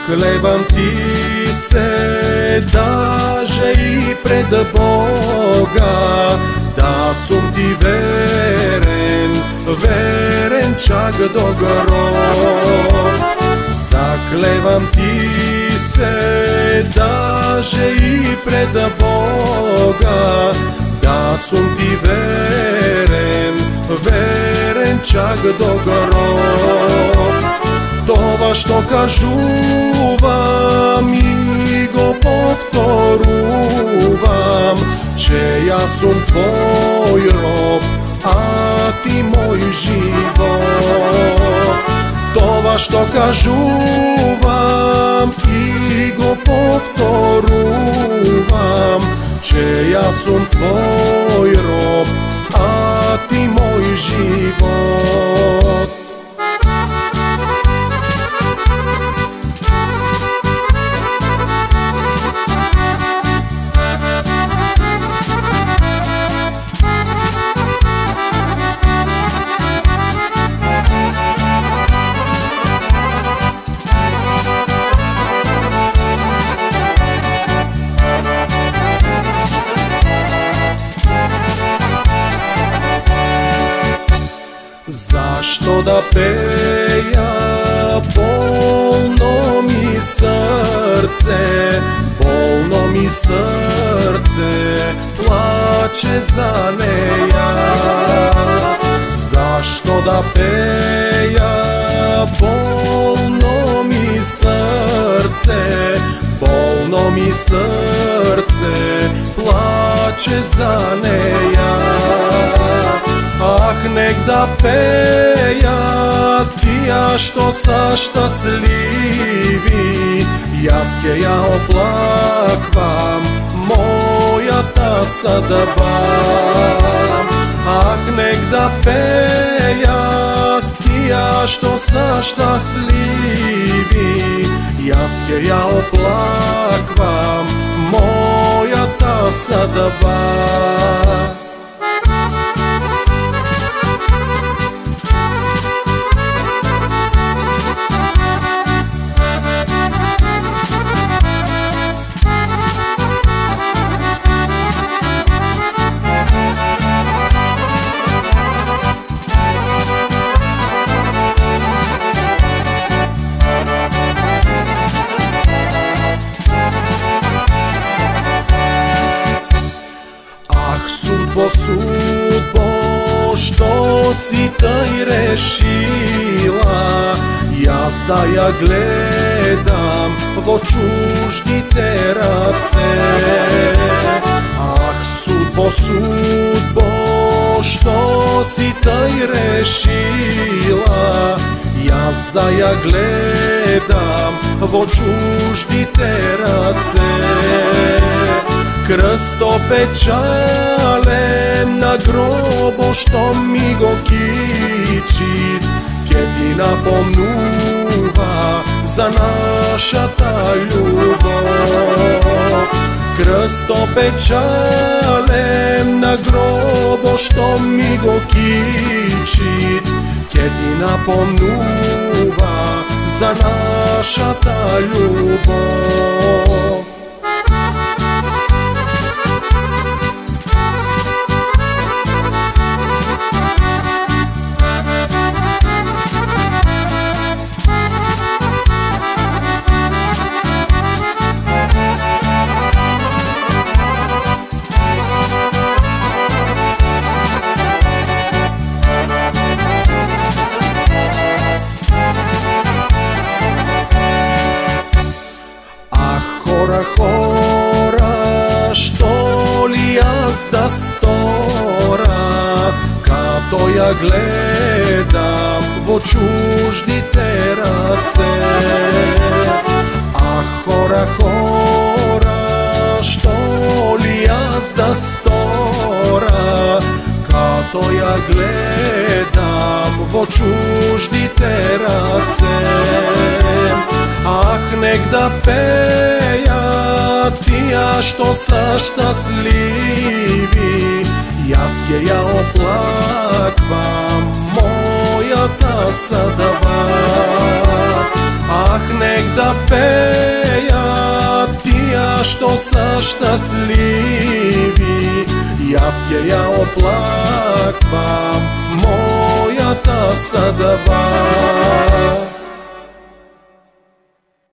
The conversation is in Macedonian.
Заклевам ти се, даже и пред Бога, да сум ти верен, верен чак до гроб. Заклевам ти се, даже и пред Бога, да сум ти верен, верен чак до гроб. Това што кажувам и го повторувам, че јас сум твој роб, а ти мој живот. Това што кажувам и го повторувам, че јас сум твој роб, а ти мој живот. Зашто да пеја, болно ми срце, болно ми срце, плаче за неја. Зашто да пеја, болно ми срце, болно ми срце, плаче за неја. Ах, нек да пеја тија што са штасливи, јас ке ја оплаквам мојата садба. Ах, нек да пеја тија што са штасливи, јас ке ја оплаквам мојата садба. Судбо, што си тај решила, јас да ја гледам во чуждите раце. Ах, судбо, судбо, што си тај решила, јас да ја гледам во чуждите раце. Крстопечален на гробо што ми го кичи, ке ти напомнува за нашата љубов. Крстопечален на гробо што ми го кичи, ке ти напомнува за нашата љубов. Хора, што ли јас да стора, като ја гледам во чуждите раце. Ах, хора, што ли јас да стора, като ја гледам во чуждите раце. Ах, нек да пеја тија што са штасливи, јас ке ја оплаквам мојата садба. Ах, нек да пејат тие што се штасливи, јас ќе ја оплаквам мојата садба.